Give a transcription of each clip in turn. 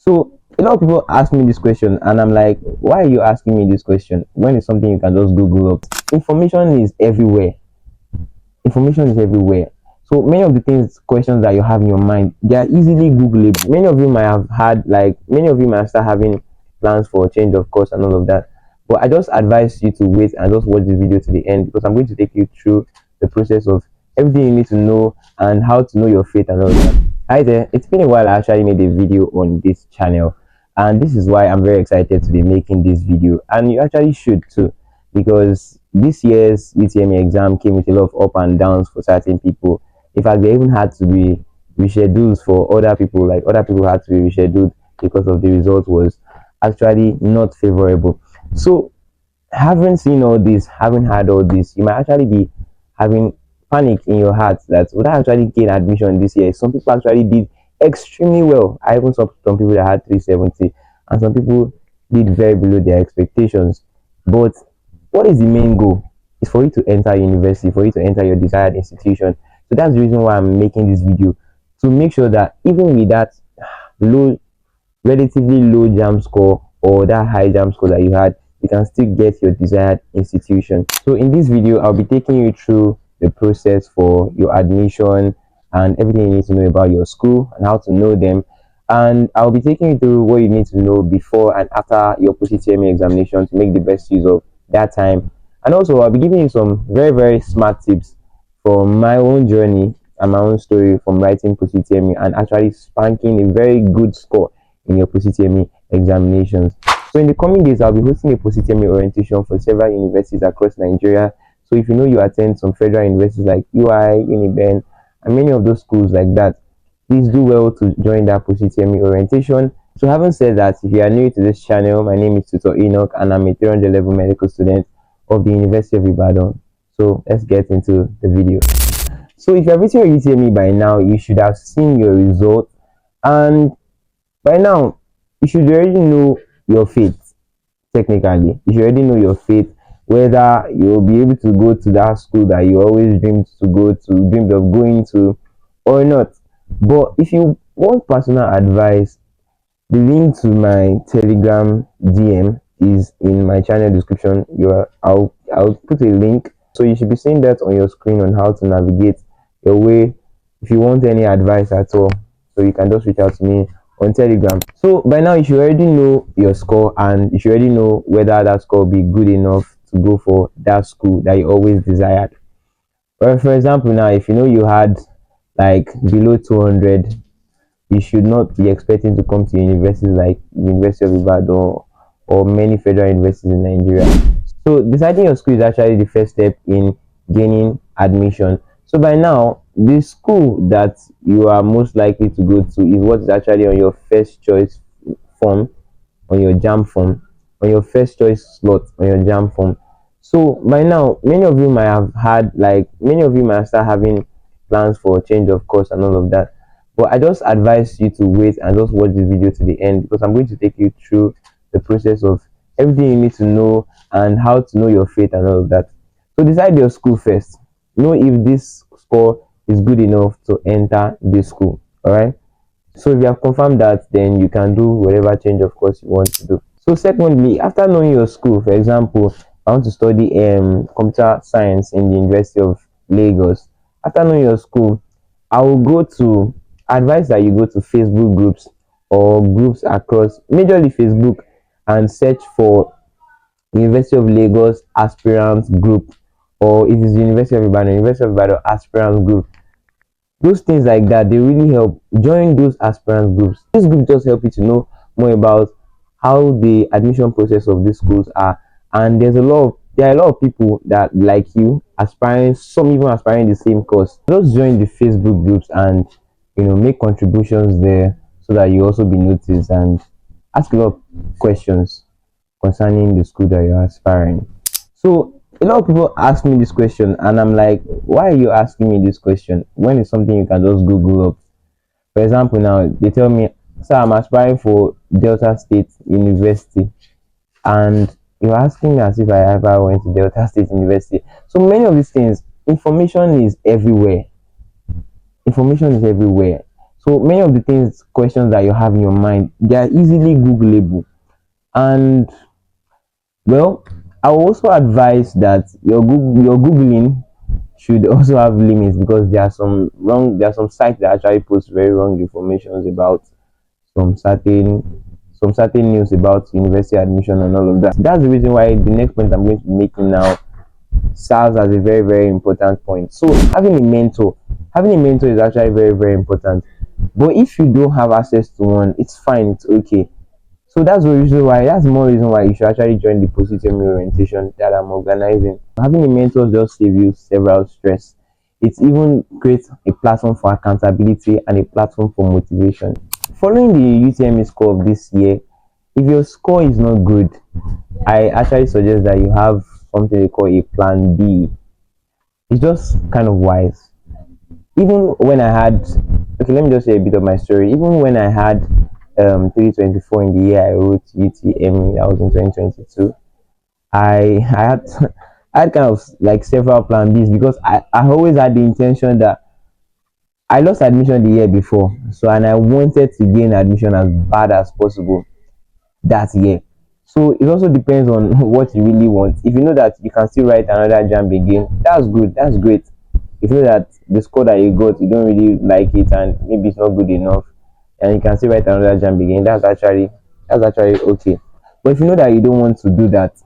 So a lot of people ask me this question, and I'm like, why are you asking me this question when it's something you can just Google up? Information is everywhere. Information is everywhere. So many of the things, questions that you have in your mind, they are easily Googleable. Many of you might have had, like, many of you might start having plans for a change of course and all of that. But I just advise you to wait and just watch this video to the end, because I'm going to take you through the process of everything you need to know and how to know your faith and all of that. Hi there, it's been a while. I actually made a video on this channel, and this is why I'm very excited to be making this video, and you actually should too, because this year's UTME exam came with a lot of up and downs for certain people. In fact, they even had to be rescheduled for other people. Like, other people had to be rescheduled because of the result was actually not favorable. So having seen all this, having had all this, you might actually be having panic in your heart that would I actually gain admission this year? Some people actually did extremely well. I even saw some people that had 370, and some people did very below their expectations. But what is the main goal? Is for you to enter university, for you to enter your desired institution. So that's the reason why I'm making this video, to make sure that even with that low, relatively low JAMB score, or that high JAMB score that you had, you can still get your desired institution. So in this video, I'll be taking you through the process for your admission and everything you need to know about your school and how to know them. And I'll be taking you through what you need to know before and after your post-UTME examination to make the best use of that time. And also, I'll be giving you some very smart tips from my own journey and my own story from writing post-UTME and actually spanking a very good score in your post-UTME examinations. So in the coming days, I'll be hosting a post-UTME orientation for several universities across Nigeria. So if you know you attend some federal universities like UI, Uniben, and many of those schools like that, please do well to join that post-UTME orientation. So having said that, if you are new to this channel, my name is Tutor Enoch, and I'm a 300 level medical student of the University of Ibadan. So let's get into the video. So if you have written your UTME by now, you should have seen your result, and by now you should already know your fate. Technically, you should already know your fate, whether you'll be able to go to that school that you always dreamed of going to, or not. But if you want personal advice, the link to my Telegram DM is in my channel description. I'll put a link, so you should be seeing that on your screen on how to navigate your way if you want any advice at all. So you can just reach out to me on Telegram. So by now you should already know your score, and you should already know whether that score will be good enough to go for that school that you always desired. Well, for example, now if you know you had like below 200, you should not be expecting to come to universities like University of Ibadan or many federal universities in Nigeria. So deciding your school is actually the first step in gaining admission. So by now, the school that you are most likely to go to is what is actually on your first choice form, on your JAMB form, on your first choice slot on your JAMB form. So by now, many of you might have had, like, many of you might start having plans for a change of course and all of that. But I just advise you to wait and just watch this video to the end, because I'm going to take you through the process of everything you need to know and how to know your fate and all of that. So decide your school first. Know if this score is good enough to enter this school. All right. So if you have confirmed that, then you can do whatever change of course you want to do. So secondly, after knowing your school, for example, I want to study computer science in the University of Lagos. After knowing your school, I will go to advise that you go to Facebook groups or groups across, majorly Facebook, and search for University of Lagos aspirants group, or it is University of Ibadan aspirants group. Those things like that, they really help. Join those aspirants groups. This group just help you to know more about how the admission process of these schools are, and there are a lot of people that, like you, aspiring, some even aspiring the same course. Just join the Facebook groups and make contributions there, so that you also be noticed, and ask a lot of questions concerning the school that you're aspiring. So a lot of people ask me this question, and I'm like, why are you asking me this question when it's something you can just Google up? For example, now they tell me, sir, I'm aspiring for Delta State University, and you're asking me as if I ever went to Delta State University. So many of these things, information is everywhere. Information is everywhere. So many of the things, questions that you have in your mind, they are easily Googleable. And well, I will also advise that your Googling should also have limits, because there are some sites that actually post very wrong information about some certain news about university admission and all of that. That's the reason why the next point I'm going to be making now serves as a very, very important point. So having a mentor is actually very, very important. But if you don't have access to one, it's fine, it's okay. So that's more reason why you should actually join the positive orientation that I'm organizing. Having a mentor just save you several stress. It even creates a platform for accountability and a platform for motivation. Following the UTME score of this year, if your score is not good, I actually suggest that you have something they call a plan B. It's just kind of wise. Even when I had, okay, let me just say a bit of my story. Even when I had 324 in the year I wrote UTME, that was in 2022, I had I had kind of like several plan Bs, because I always had the intention that I lost admission the year before, so, and I wanted to gain admission as bad as possible that year. So it also depends on what you really want. If you know that you can still write another JAMB again, that's good, that's great. If you know that the score that you got, you don't really like it and maybe it's not good enough, and you can still write another JAMB again, that's actually okay. But if you know that you don't want to do that,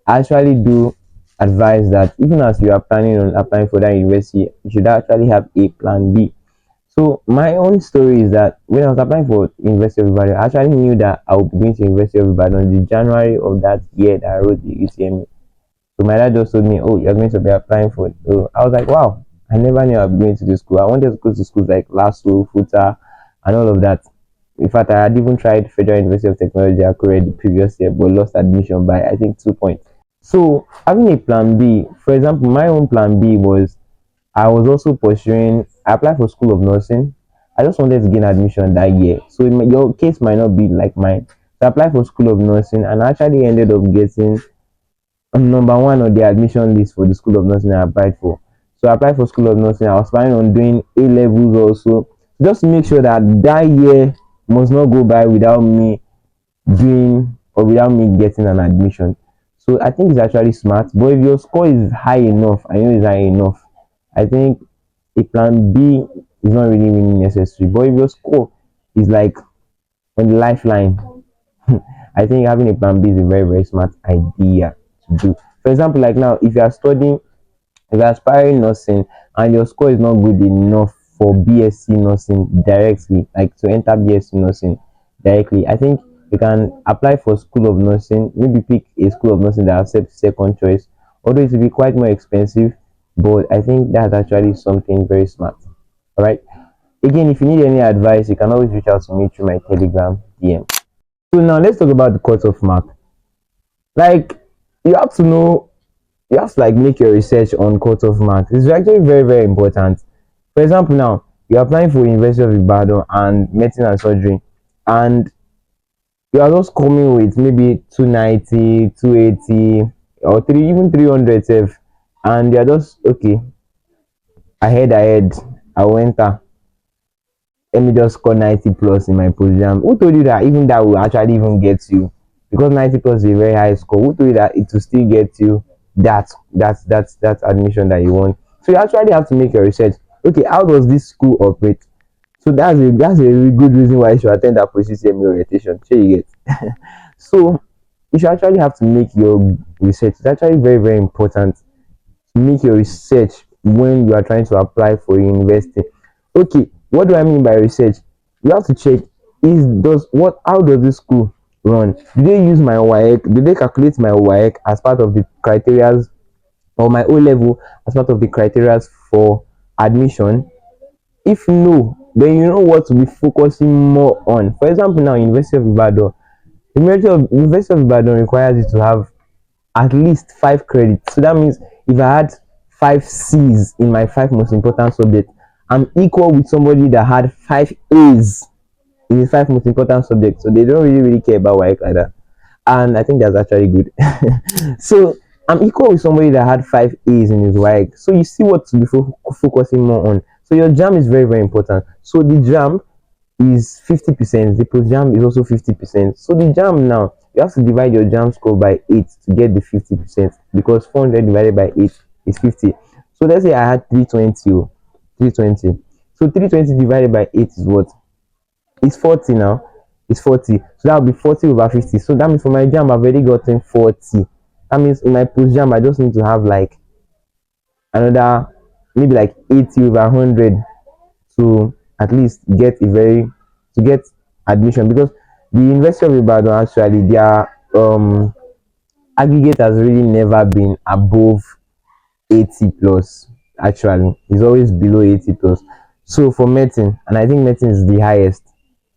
I actually do advise that even as you are planning on applying for that university, you should actually have a plan B. So my own story is that when I was applying for University of Ibadan, I actually knew that I would be going to University of Ibadan in January of that year that I wrote the UTME. So my dad just told me, "Oh, you're going to be applying for it." So I was like, "Wow, I never knew I'd be going to this school. I wanted to go to schools like LASU, FUTA, and all of that." In fact, I had even tried Federal University of Technology Akure the previous year, but lost admission by I think 2 points. So having a plan B, for example, my own plan B was I was also pursuing. I applied for School of Nursing. I just wanted to gain admission that year. So your case might not be like mine. So I applied for School of Nursing and I actually ended up getting number one on the admission list for the School of Nursing I applied for. So I applied for School of Nursing. I was planning on doing A levels also, just to make sure that that year must not go by without me doing or without me getting an admission. So I think it's actually smart. But if your score is high enough, I know it's high enough, I think a plan B is not really necessary. But if your score is like on the lifeline, I think having a plan B is a very, very smart idea to do. For example, like now, if you're aspiring nursing and your score is not good enough for BSc nursing directly, like to enter BSc nursing directly, I think you can apply for School of Nursing. Maybe pick a School of Nursing that accepts second choice, although it will be quite more expensive. But I think that's actually something very smart. All right. Again, if you need any advice, you can always reach out to me through my Telegram DM. So now let's talk about the cutoff mark. Like you have to know, you have to like make your research on cutoff marks. It's actually very, very important. For example, now you're applying for University of Ibadan and medicine and surgery, and you are just coming with maybe 290, 280, or three, even 300 self, and you're just okay. Ahead, I will enter. Let me just score 90 plus in my position. Who told you that even that will actually even get you? Because 90 plus is a very high score. Who told you that it will still get you that admission that you want? So you actually have to make your research. Okay, how does this school operate? So that's a really good reason why you should attend that post-UTME orientation. Sure you get. So you should actually have to make your research. It's actually very, very important to make your research when you are trying to apply for university. Okay, what do I mean by research? You have to check, is does what how does this school run? Do they use my WAEC? Do they calculate my WAEC as part of the criteria, or my O level as part of the criteria for admission? If no, then you know what to be focusing more on. For example, now University of Ibadan. University of Ibadan requires you to have at least 5 credits. So that means if I had 5 C's in my 5 most important subjects, I'm equal with somebody that had 5 A's in his 5 most important subjects. So they don't really care about work like that. And I think that's actually good. So I'm equal with somebody that had 5 A's in his work. So you see what to be focusing more on. So your JAM is very, very important. So the JAM, is 50%, the post jam is also 50%. So the jam now, you have to divide your jam score by 8 to get the 50%, because 400 divided by 8 is 50. So let's say I had 320, 320. So 320 divided by 8 is what? It's 40 now. It's 40. So that will be 40 over 50. So that means for my jam, I've already gotten 40. That means in my post jam, I just need to have like another, maybe like 80 over 100 to at least get a very, to get admission, because the University of Ibadan, actually their aggregate has really never been above 80 plus. Actually, it's always below 80 plus. So for medicine, and I think medicine is the highest.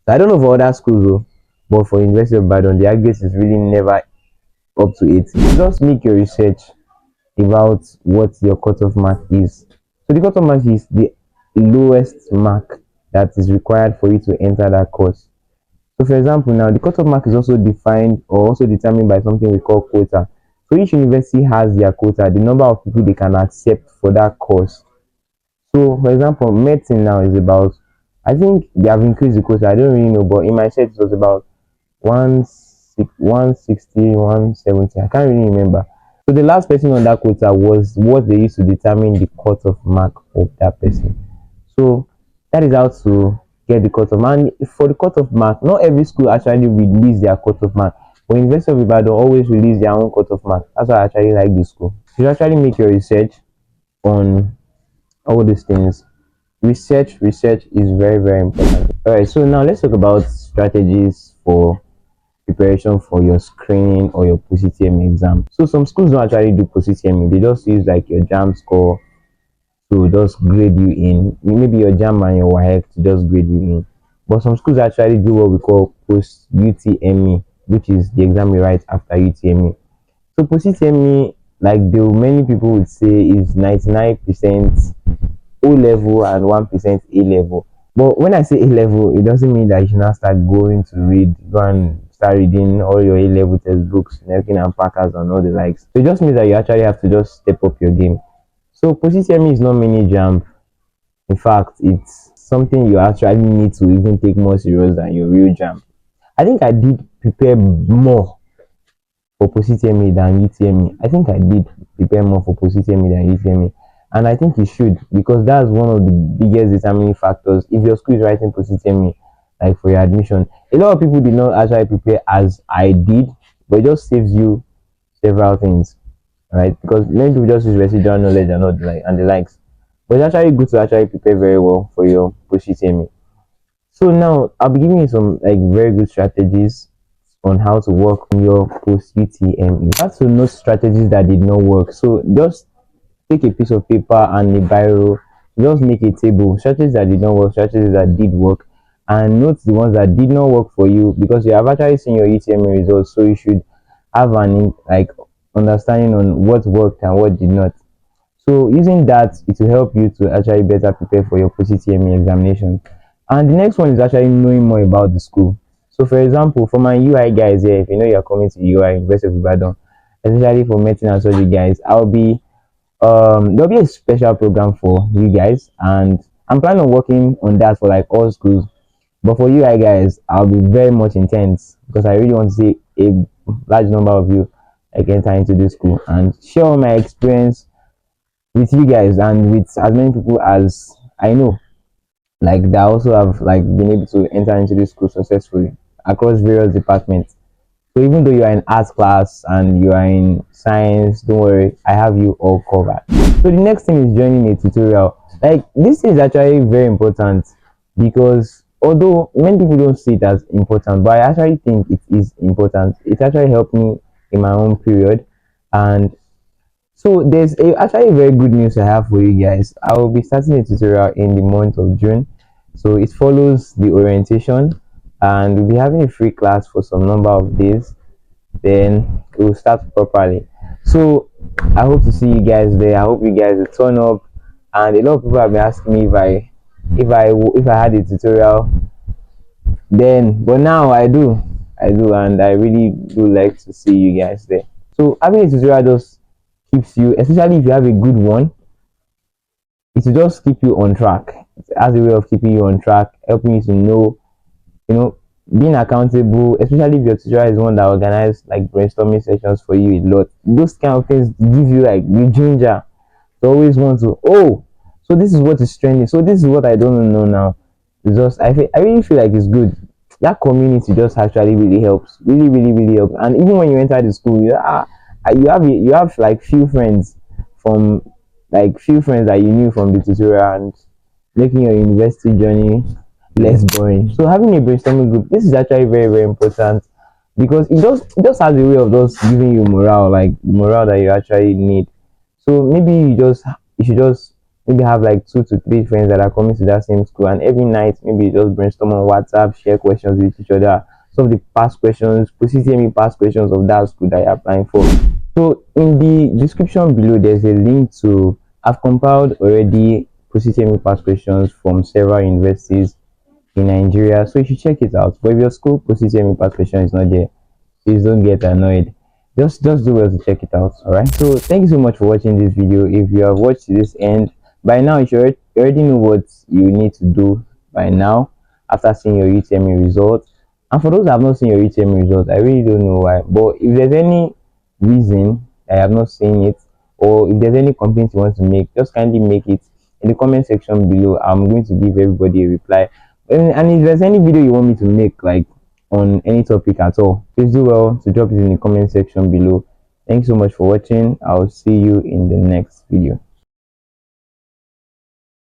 So I don't know for other schools though, but for University of Ibadan, the aggregate is really never up to 80. Just make your research about what your cutoff mark is. So the cutoff mark is the lowest mark that is required for you to enter that course. So for example, now the cutoff mark is also defined or also determined by something we call quota. So each university has their quota, the number of people they can accept for that course. So for example, medicine now is about, I think they have increased the quota, I don't really know, but in my set it was about 160, 170, I can't really remember. So the last person on that quota was what they used to determine the cutoff mark of that person. So that is how to get the cutoff mark. And for the cutoff mark, not every school actually release their cutoff mark. But University of Ibadan always release their own cutoff mark. That's why I actually like the school. You should actually make your research on all these things. Research is very, very important. Alright, so now let's talk about strategies for preparation for your screening or your post-UTME exam. So some schools don't actually do post-UTME, they just use like your JAMB score to just grade you in, maybe your JAMB and your WAEC to just grade you in. But some schools actually do what we call post-UTME, which is the exam you write after UTME. So post-UTME, like many people would say, is 99% O level and 1% A level. But when I say A level, it doesn't mean that you should now start going to read, go and start reading all your A level textbooks and everything and packers and all the likes. So it just means that you actually have to just step up your game. So post-UTME is not mini jump. In fact, it's something you actually need to even take more serious than your real jump. I think I did prepare more for post-UTME than UTME. I think I did prepare more for post-UTME than UTME. And I think you should, because that's one of the biggest determining factors. If your school is writing post-UTME, like for your admission, a lot of people did not actually prepare as I did, but it just saves you several things, right? Because many people just use residual knowledge and not like and the likes. But it's actually good to actually prepare very well for your post-UTME. So now I'll be giving you some like very good strategies on how to work on your post UTME. You have to know strategies that did not work. So just take a piece of paper and a biro, just make a table, strategies that did not work, strategies that did work, and note the ones that did not work for you, because you have actually seen your UTME results, so you should have an like understanding on what worked and what did not. So using that, it will help you to actually better prepare for your post UTME examination. And the next one is actually knowing more about the school. So for example, for my UI guys here, if you know you're coming to UI, University of Ibadan, especially for medicine and surgery guys, there'll be a special program for you guys, and I'm planning on working on that for like all schools. But for UI guys, I'll be very much intense because I really want to see a large number of you like enter into this school and share my experience with you guys and with as many people as I know, like that also have like been able to enter into this school successfully across various departments. So even though you are in arts class and you are in science, don't worry, I have you all covered. So the next thing is joining a tutorial. Like this is actually very important, because although many people don't see it as important, but I actually think it is important. It actually helped me in my own period. And so actually very good news I have for you guys. I will be starting a tutorial in the month of June. So it follows the orientation, and we'll be having a free class for some number of days. Then it will start properly. So I hope to see you guys there. I hope you guys will turn up. And a lot of people have been asking me if I had a tutorial then, but now I do, and I really do like to see you guys there. So having a tutorial just keeps you, especially if you have a good one, it will just keep you on track. It has a way of keeping you on track, helping you to know you know, being accountable, especially if your teacher is one that organize like brainstorming sessions for you a lot. Those kind of things give you like the ginger to always want to, oh, so this is what is trending, so this is what I don't know now. It's just I really feel like it's good. That community just actually really helps, really helps. And even when you enter the school, you have like few friends from like few friends that you knew from the tutorial, and making your university journey less boring. So having a brainstorming group, this is actually very important, because it just has a way of just giving you morale, like morale that you actually need. So maybe you should just maybe have like 2 to 3 friends that are coming to that same school, and every night maybe you just brainstorm on WhatsApp, share questions with each other, solve the past questions, CCME past questions of that school that you're applying for. So in the description below, there's a link to, I've compiled already CCME past questions from several universities in Nigeria, so you should check it out. But if your school CCME past question is not there, please don't get annoyed. Just do well to check it out. All right, so thank you so much for watching this video. If you have watched this end, by now you already know what you need to do by now after seeing your UTME results. And for those that have not seen your UTME results, I really don't know why, but if there's any reason I have not seen it, or if there's any complaints you want to make, just kindly make it in the comment section below. I'm going to give everybody a reply. And if there's any video you want me to make, like on any topic at all, please do well to drop it in the comment section below. Thanks so much for watching. I'll see you in the next video.